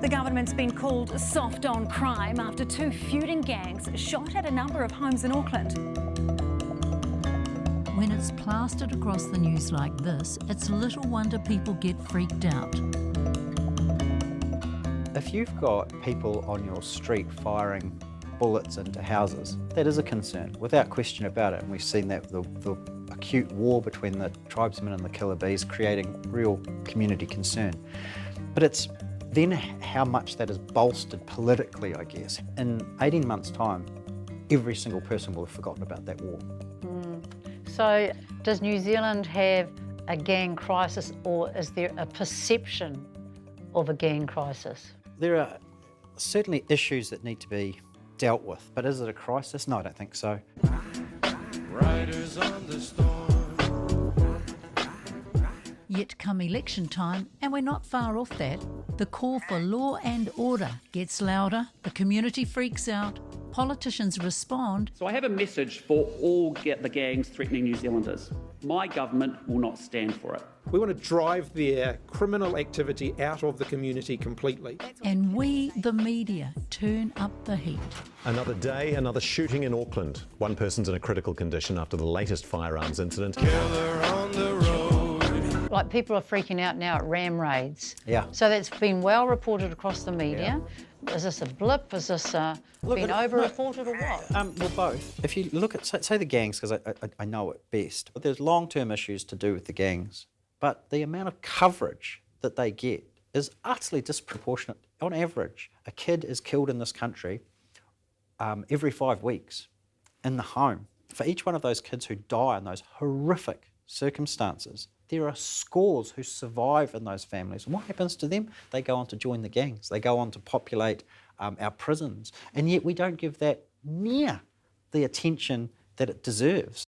The government's been called soft on crime after two feuding gangs shot at a number of homes in Auckland. When it's plastered across the news like this, it's little wonder people get freaked out. If you've got people on your street firing bullets into houses, that is a concern, without question about it. And we've seen that the acute war between the tribesmen and the killer bees creating real community concern. But it's then how much that is bolstered politically, I guess. In 18 months' time, every single person will have forgotten about that war. So does New Zealand have a gang crisis, or is there a perception of a gang crisis? There are certainly issues that need to be dealt with, but is it a crisis? No, I don't think so. Riders on the storm. Yet come election time, and we're not far off that, the call for law and order gets louder, the community freaks out, politicians respond. So I have a message for all the gangs threatening New Zealanders. My government will not stand for it. We want to drive their criminal activity out of the community completely. And we, the media, turn up the heat. Another day, another shooting in Auckland. One person's in a critical condition after the latest firearms incident. Killer on the road. Like, people are freaking out now at ram raids. Yeah. So that's been well reported across the media. Yeah. Is this a blip? Is this been over-reported or what? Well, both. If you look at, say the gangs, because I know it best, but there's long-term issues to do with the gangs, but the amount of coverage that they get is utterly disproportionate. On average, a kid is killed in this country every 5 weeks in the home. For each one of those kids who die in those horrific circumstances, there are scores who survive in those families. And what happens to them? They go on to join the gangs. They go on to populate our prisons. And yet we don't give that near the attention that it deserves.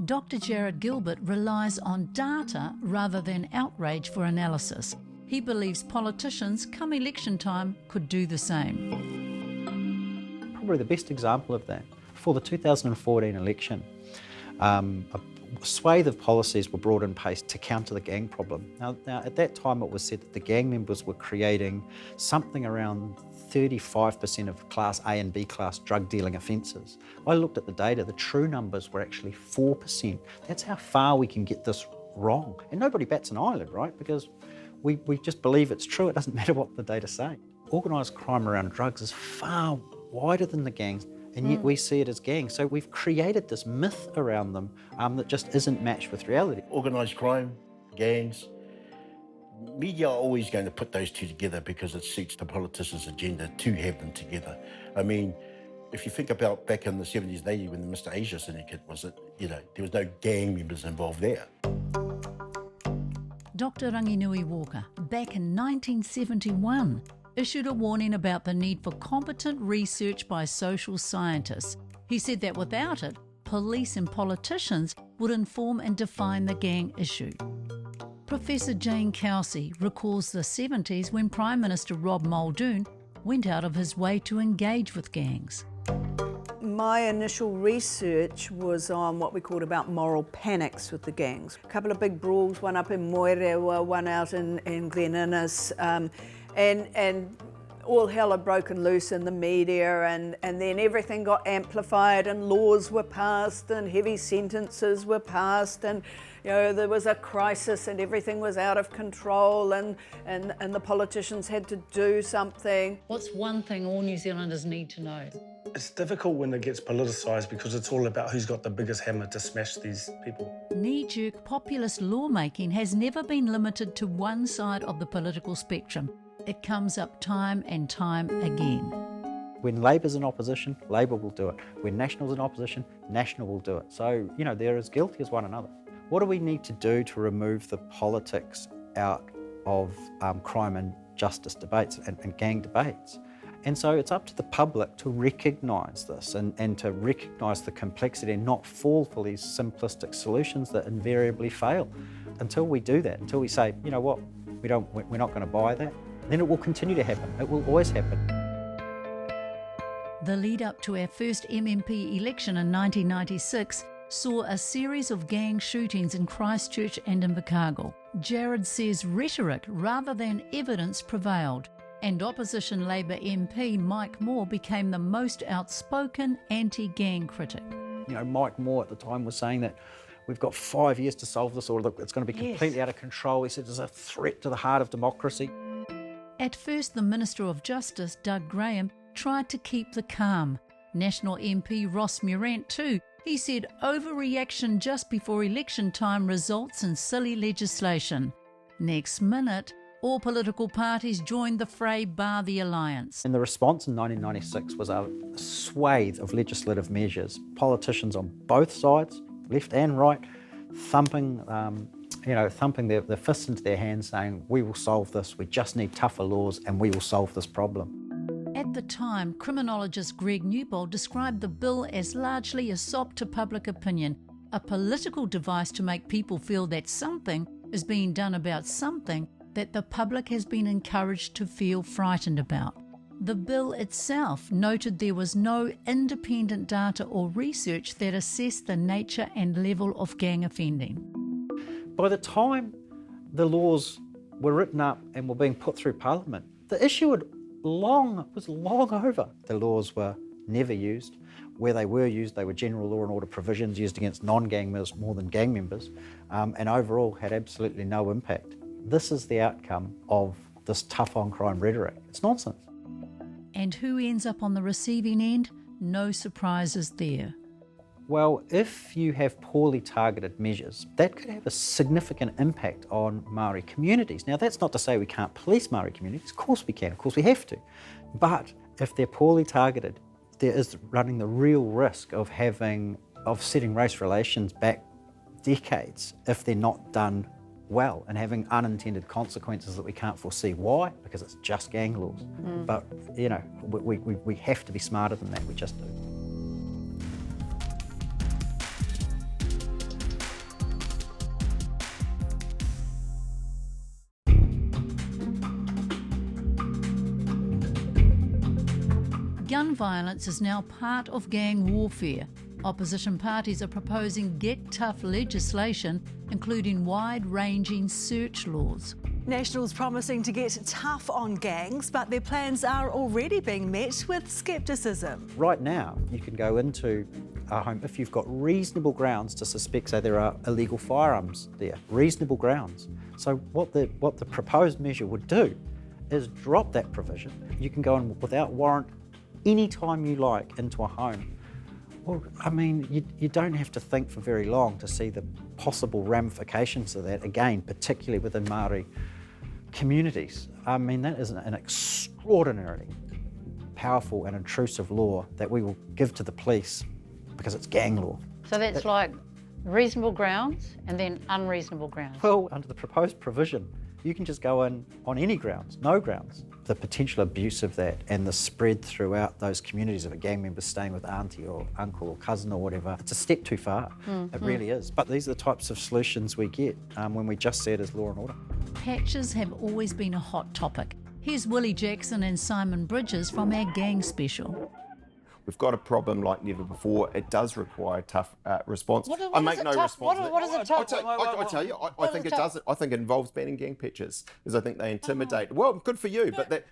Dr Jarrod Gilbert relies on data rather than outrage for analysis. He believes politicians, come election time, could do the same. Probably the best example of that, for the 2014 election, a swathe of policies were brought in place to counter the gang problem. Now, at that time it was said that the gang members were creating something around 35% of Class A and B class drug dealing offences. I looked at the data, the true numbers were actually 4%. That's how far we can get this wrong. And nobody bats an eyelid, right? Because we just believe it's true, it doesn't matter what the data say. Organised crime around drugs is far wider than the gangs, and yet we see it as gangs. So we've created this myth around them that just isn't matched with reality. Organised crime, gangs, media are always going to put those two together because it suits the politicians' agenda to have them together. I mean, if you think about back in the 70s and 80s when the Mr. Asia syndicate was it, there was no gang members involved there. Dr Ranginui Walker, back in 1971, issued a warning about the need for competent research by social scientists. He said that without it, police and politicians would inform and define the gang issue. Professor Jane Kelsey recalls the 70s when Prime Minister Rob Muldoon went out of his way to engage with gangs. My initial research was on what we called about moral panics with the gangs. A couple of big brawls, one up in Moerewa, one out in Glen Innes, and all hell had broken loose in the media, and then everything got amplified and laws were passed and heavy sentences were passed, and there was a crisis and everything was out of control, and the politicians had to do something. What's one thing all New Zealanders need to know? It's difficult when it gets politicised because it's all about who's got the biggest hammer to smash these people. Knee-jerk populist lawmaking has never been limited to one side of the political spectrum. It comes up time and time again. When Labor's in opposition, Labor will do it. When National's in opposition, National will do it. So, they're as guilty as one another. What do we need to do to remove the politics out of crime and justice debates and gang debates? And so it's up to the public to recognise this and to recognise the complexity and not fall for these simplistic solutions that invariably fail. Until we do that, until we say, you know what, we're not going to buy that, then it will continue to happen. It will always happen. The lead up to our first MMP election in 1996 saw a series of gang shootings in Christchurch and Invercargill. Jarrod says rhetoric rather than evidence prevailed, and opposition Labour MP Mike Moore became the most outspoken anti-gang critic. You know, Mike Moore at the time was saying that we've got 5 years to solve this, or it's going to be completely out of control. He said it's a threat to the heart of democracy. At first, the Minister of Justice, Doug Graham, tried to keep the calm. National MP Ross Murant too. He said overreaction just before election time results in silly legislation. Next minute, all political parties joined the fray bar the alliance. And the response in 1996 was a swathe of legislative measures. Politicians on both sides, left and right, thumping their fists into their hands saying, we will solve this, we just need tougher laws and we will solve this problem. At the time, criminologist Greg Newbold described the bill as largely a sop to public opinion, a political device to make people feel that something is being done about something that the public has been encouraged to feel frightened about. The bill itself noted there was no independent data or research that assessed the nature and level of gang offending. By the time the laws were written up and were being put through Parliament, the issue was long over. The laws were never used. Where they were used, they were general law and order provisions used against non-gang members more than gang members, and overall had absolutely no impact. This is the outcome of this tough on crime rhetoric. It's nonsense. And who ends up on the receiving end? No surprises there. Well, if you have poorly targeted measures, that could have a significant impact on Māori communities. Now, that's not to say we can't police Māori communities. Of course we can, of course we have to. But if they're poorly targeted, there is running the real risk of setting race relations back decades if they're not done well and having unintended consequences that we can't foresee. Why? Because it's just gang laws. But, you know, we have to be smarter than that, we just do. Gun violence is now part of gang warfare. Opposition parties are proposing get tough legislation, including wide-ranging search laws. Nationals promising to get tough on gangs, but their plans are already being met with scepticism. Right now, you can go into a home if you've got reasonable grounds to suspect, say, there are illegal firearms there, reasonable grounds. So what the proposed measure would do is drop that provision. You can go in without warrant any time you like into a home. Well, I mean, you don't have to think for very long to see the possible ramifications of that, again, particularly within Māori communities. I mean, that is an extraordinarily powerful and intrusive law that we will give to the police because it's gang law. So that's like reasonable grounds and then unreasonable grounds? Well, under the proposed provision, you can just go in on any grounds, no grounds. The potential abuse of that and the spread throughout those communities of a gang member staying with auntie or uncle or cousin or whatever, it's a step too far. It really is. But these are the types of solutions we get when we just say it as law and order. Patches have always been a hot topic. Here's Willie Jackson and Simon Bridges from our gang special. We've got a problem like never before. It does require tough response. I make no response. What is it tough? I tell you, I think it does. I think it involves banning gang pictures because I think they intimidate. Well, good for you,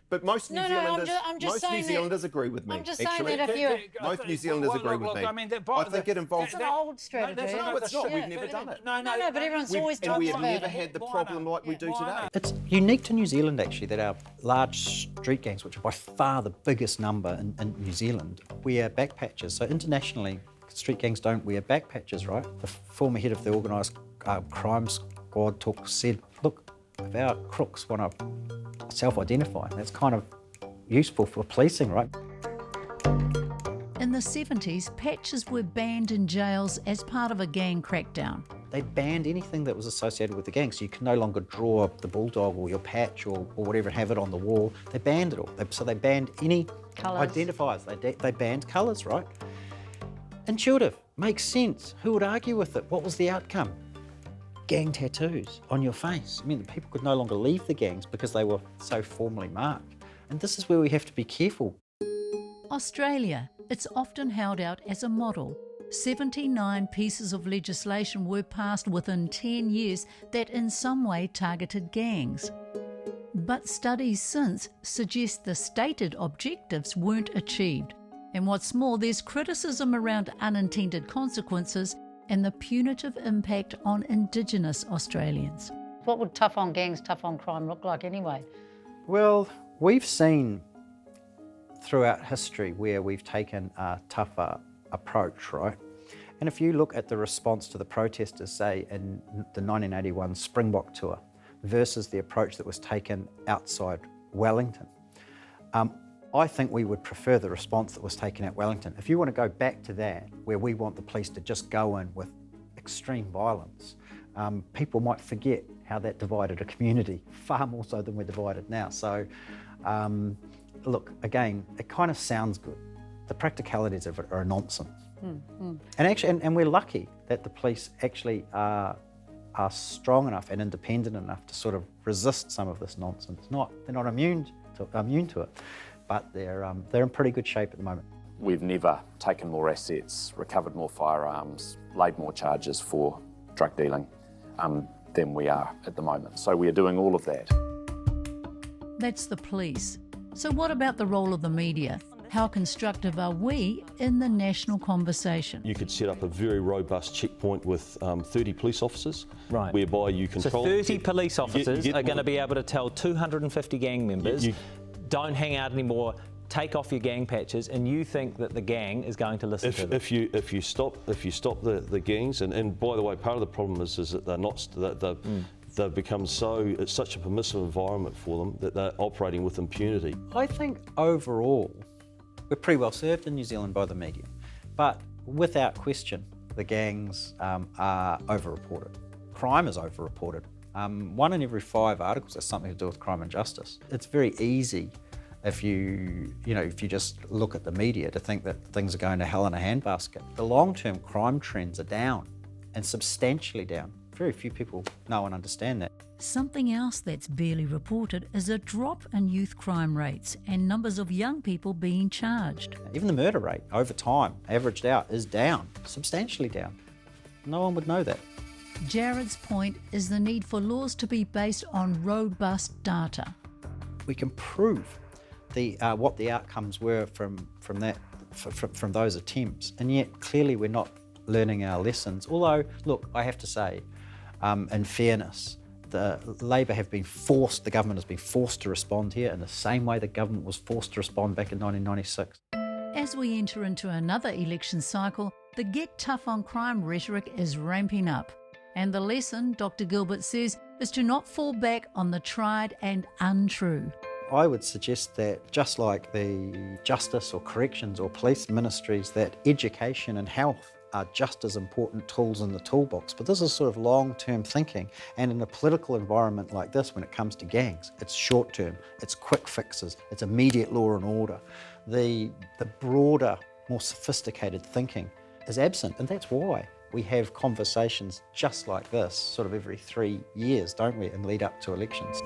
but most New Zealanders agree with me. I'm just saying that if you most New Zealanders agree with me. I think it involves. It's an old strategy. No, it's not. We've never done it. No, but everyone's always talking about it. And we have never had the problem like we do today. It's unique to New Zealand, actually, that our large street gangs, which are by far the biggest number in New Zealand, wear back patches. So internationally, street gangs don't wear back patches, right? The former head of the organised crime squad said, look, if our crooks want to self-identify, that's kind of useful for policing, right? In the 70s, patches were banned in jails as part of a gang crackdown. They banned anything that was associated with the gang, so you can no longer draw the bulldog or your patch or whatever and have it on the wall. They banned it all. So they banned any Colours. identifiers. They banned colours, right? Intuitive, makes sense. Who would argue with it? What was the outcome? Gang tattoos on your face. I mean, people could no longer leave the gangs because they were so formally marked. And this is where we have to be careful. Australia, it's often held out as a model. 79 pieces of legislation were passed within 10 years that in some way targeted gangs. But studies since suggest the stated objectives weren't achieved. And what's more, there's criticism around unintended consequences and the punitive impact on Indigenous Australians. What would tough on gangs, tough on crime look like anyway? Well, we've seen throughout history where we've taken a tougher approach, right? And if you look at the response to the protesters, say in the 1981 Springbok tour, versus the approach that was taken outside Wellington, I think we would prefer the response that was taken at Wellington. If you want to go back to that, where we want the police to just go in with extreme violence, people might forget how that divided a community, far more so than we're divided now. So, look, again, it kind of sounds good. The practicalities of it are a nonsense. And we're lucky that the police actually are strong enough and independent enough to sort of resist some of this nonsense. They're not immune to it, but they're in pretty good shape at the moment. We've never taken more assets, recovered more firearms, laid more charges for drug dealing than we are at the moment. So we are doing all of that. That's the police. So what about the role of the media? How constructive are we in the national conversation? You could set up a very robust checkpoint with 30 police officers, right, whereby you control... So 30 police officers are going to be able to tell 250 gang members, don't hang out anymore, take off your gang patches, and you think that the gang is going to listen to them? If you stop the gangs, and by the way, part of the problem is that they're not... They've become it's such a permissive environment for them that they're operating with impunity. I think overall, we're pretty well served in New Zealand by the media, but without question, the gangs are overreported. Crime is overreported. 1 in every 5 articles has something to do with crime and justice. It's very easy if you just look at the media to think that things are going to hell in a handbasket. The long-term crime trends are down, and substantially down. Very few people know and understand that. Something else that's barely reported is a drop in youth crime rates and numbers of young people being charged. Even the murder rate over time, averaged out, is down, substantially down. No one would know that. Jarrod's point is the need for laws to be based on robust data. We can prove what the outcomes were from those attempts, and yet clearly we're not learning our lessons. Although, look, I have to say, in fairness, the government has been forced to respond here in the same way the government was forced to respond back in 1996. As we enter into another election cycle, the get tough on crime rhetoric is ramping up. And the lesson, Dr Gilbert says, is to not fall back on the tried and untrue. I would suggest that just like the justice or corrections or police ministries, that education and health are just as important tools in the toolbox. But this is sort of long-term thinking, and in a political environment like this, when it comes to gangs, it's short-term, it's quick fixes, it's immediate law and order. The broader, more sophisticated thinking is absent, and that's why we have conversations just like this sort of every 3 years, don't we, and lead up to elections.